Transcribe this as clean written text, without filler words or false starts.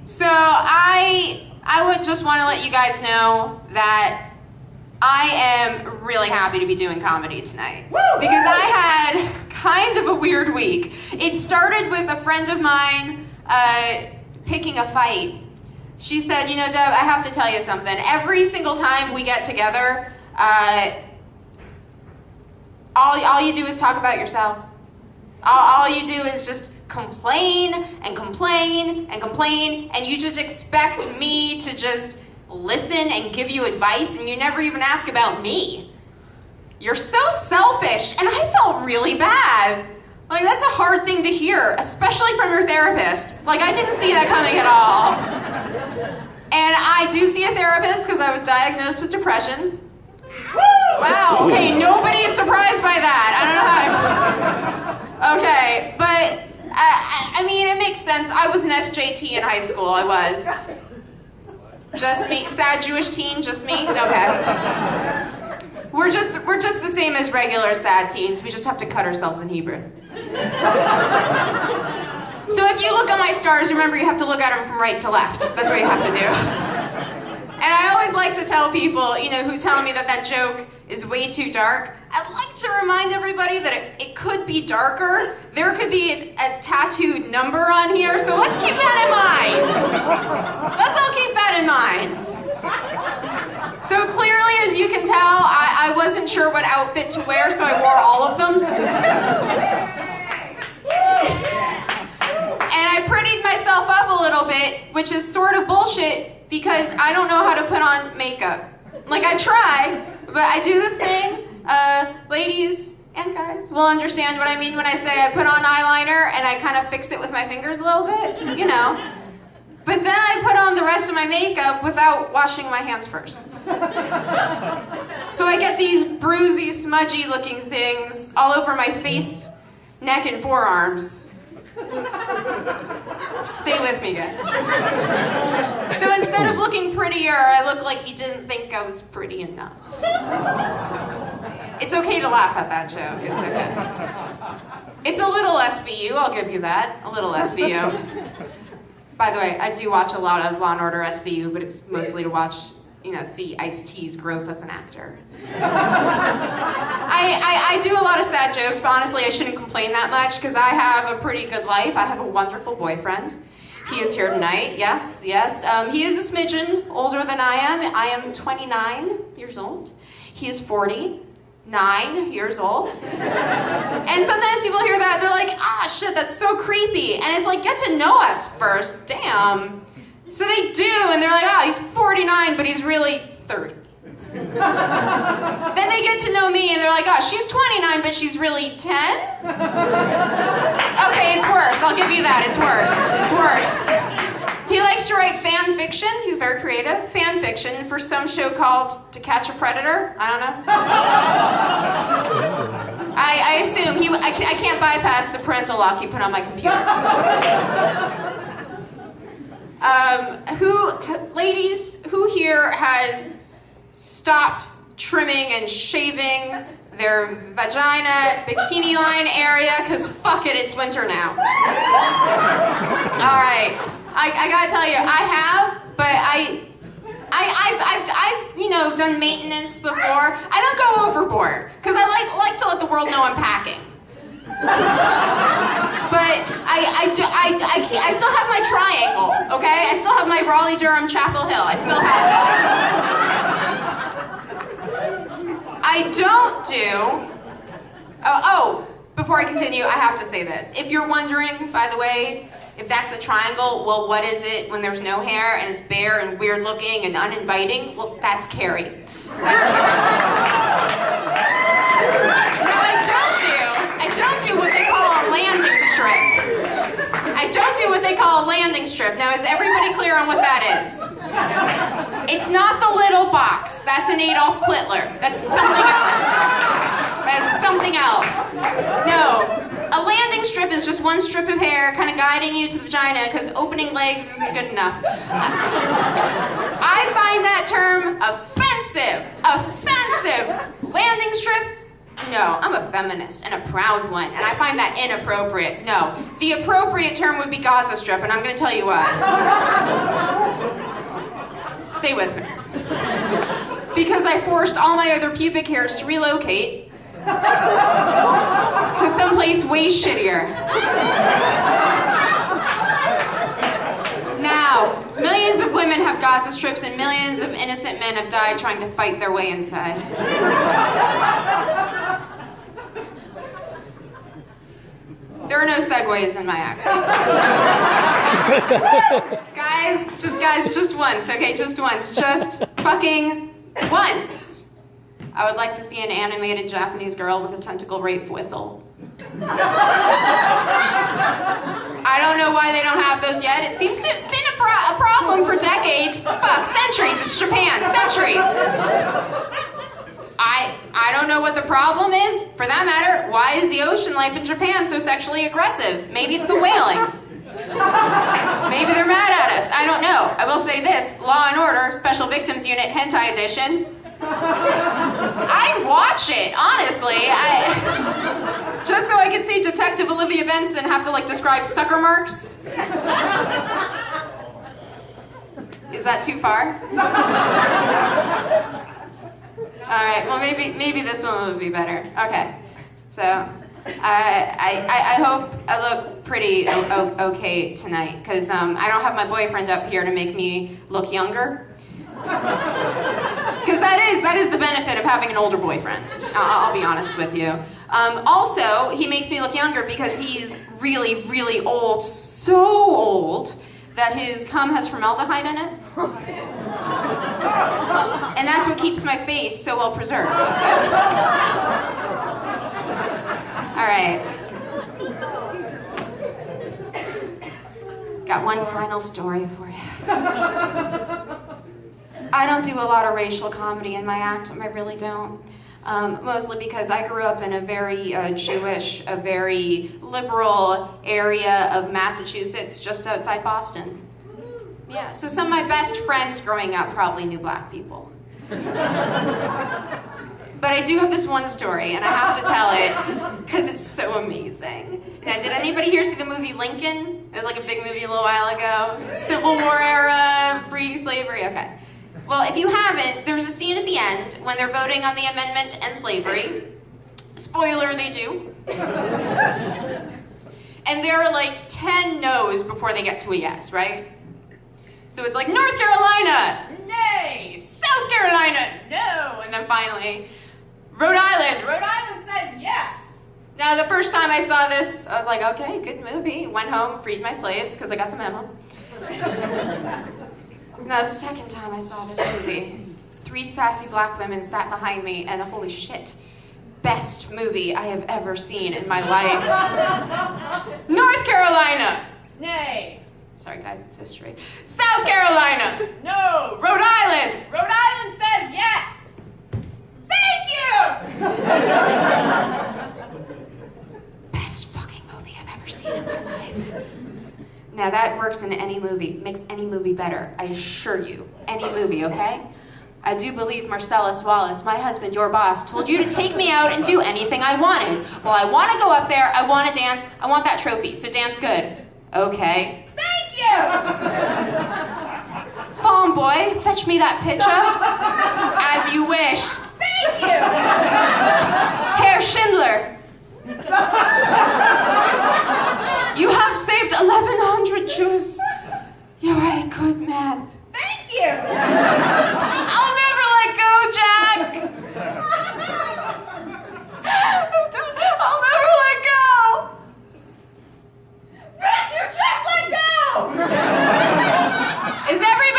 So I would just want to let you guys know that I am really happy to be doing comedy tonight. Because I had kind of a weird week. It started with a friend of mine picking a fight. She said, you know, Deb, I have to tell you something. Every single time we get together, all you do is talk about yourself. All you do is just complain and complain and complain, and you just expect me to just listen and give you advice, and you never even ask about me. You're so selfish, and I felt really bad. Like, that's a hard thing to hear, especially from your therapist. Like, I didn't see that coming at all. And I do see a therapist because I was diagnosed with depression. Wow, okay, nobody is surprised by that. I don't know how. Okay, but I mean, it makes sense. I was an SJT in high school. I was. Just me, sad Jewish teen, just me? Okay. We're just the same as regular sad teens. We just have to cut ourselves in Hebrew. So if you look at my scars, remember you have to look at them from right to left. That's what you have to do. And I always like to tell people, you know, who tell me that joke is way too dark, I'd like to remind everybody that it could be darker. There could be a tattooed number on here, so let's keep that in mind. Let's all keep that in mind. So clearly, as you can tell, I wasn't sure what outfit to wear, so I wore all of them. And I prettied myself up a little bit, which is sort of bullshit, because I don't know how to put on makeup. Like, I try, but I do this thing. Ladies and guys will understand what I mean when I say I put on eyeliner and I kind of fix it with my fingers a little bit, you know. But then I put on the rest of my makeup without washing my hands first. So I get these bruisey, smudgy looking things all over my face, neck, and forearms. Stay with me, guys. So instead of looking prettier, I look like he didn't think I was pretty enough. It's okay to laugh at that joke. It's okay. It's a little SVU, I'll give you that. A little SVU. By the way, I do watch a lot of Law & Order SVU, but it's mostly to watch, you know, see Ice-T's growth as an actor. I do a lot of sad jokes, but honestly, I shouldn't complain that much because I have a pretty good life. I have a wonderful boyfriend. He is here tonight, yes. He is a smidgen older than I am. I am 29 years old. He is 49 years old. And sometimes people hear that, they're like, shit, that's so creepy. And it's like, get to know us first, damn. So they do, and they're like, he's 49, but he's really 30. Then they get to know me, and they're like, she's 29, but she's really 10? Okay, it's worse, I'll give you that, it's worse. He likes to write fan fiction, he's very creative, fan fiction for some show called To Catch a Predator, I don't know. I assume, I can't bypass the parental lock he put on my computer. Ladies, who here has stopped trimming and shaving their vagina, bikini line area? Because fuck it, it's winter now. All right, I gotta tell you, I have, but I've you know, done maintenance before. I don't go overboard, because I like to let the world know I'm packing. But I still have my triangle, okay? I still have my Raleigh-Durham Chapel Hill. I still have it. I don't do... before I continue, I have to say this. If you're wondering, by the way, if that's the triangle, well, what is it when there's no hair and it's bare and weird looking and uninviting? Well, that's Carrie. So that's I don't do what they call a landing strip. I don't do what they call a landing strip. Now, is everybody clear on what that is? It's not the little box. That's an Adolf Hitler. That's something else. That's something else. No. A landing strip is just one strip of hair kind of guiding you to the vagina because opening legs isn't good enough. I find that term offensive. Offensive. Landing strip? No, I'm a feminist and a proud one, and I find that inappropriate. No, the appropriate term would be Gaza Strip, and I'm going to tell you why. stay with me. Because I forced all my other pubic hairs to relocate to someplace way shittier. Now, millions of women have Gaza strips and millions of innocent men have died trying to fight their way inside. There are no segues in my accent. Guys, just once, okay? Just once. Just fucking once. I would like to see an animated Japanese girl with a tentacle rape whistle. I don't know why they don't have those yet. It seems to have been a problem for decades. Fuck, centuries. It's Japan. Centuries. I don't know what the problem is. For that matter, why is the ocean life in Japan so sexually aggressive? Maybe it's the whaling. Maybe they're mad at us. I don't know. I will say this. Law and Order, Special Victims Unit, Hentai Edition. I'd watch it, honestly. Just so I could see Detective Olivia Benson have to, describe sucker marks. Is that too far? All right, well, maybe this one would be better. Okay, so I hope I look pretty okay tonight, because I don't have my boyfriend up here to make me look younger. Because that is the benefit of having an older boyfriend. I'll be honest with you. Also, he makes me look younger because he's really, really old, so old that his cum has formaldehyde in it. And that's what keeps my face so well preserved. So. All right. Got one final story for you. I don't do a lot of racial comedy in my act. I really don't. Mostly because I grew up in a very Jewish, a very liberal area of Massachusetts, just outside Boston. Yeah, so some of my best friends growing up probably knew black people. But I do have this one story, and I have to tell it, because it's so amazing. Now, did anybody here see the movie Lincoln? It was like a big movie a little while ago. Civil War era, free slavery, okay. Well, if you haven't, there's a scene at the end when they're voting on the amendment to end slavery. Spoiler, they do. And there are 10 no's before they get to a yes, right? So it's like, North Carolina, nay. South Carolina, no. And then finally, Rhode Island says yes. Now, the first time I saw this, I was like, okay, good movie. Went home, freed my slaves, because I got the memo. Now, the second time I saw this movie, 3 sassy black women sat behind me, and holy shit, best movie I have ever seen in my life. North Carolina, nay. Sorry guys, it's history. South Carolina, no. Rhode Island says yes. Thank you. Best fucking movie I've ever seen in my life. Now that works in any movie, makes any movie better, I assure you. Any movie, okay? I do believe Marcellus Wallace, my husband, your boss, told you to take me out and do anything I wanted. Well, I want to go up there, I want to dance, I want that trophy, so dance good. Okay. Thank you! Phone boy, fetch me that picture. As you wish. Thank you! Herr Schindler. You have saved 1,100 Jews. You're a good man. Thank you! I'll never let go, Jack! I'll never let go! Richard, just let go! Is everybody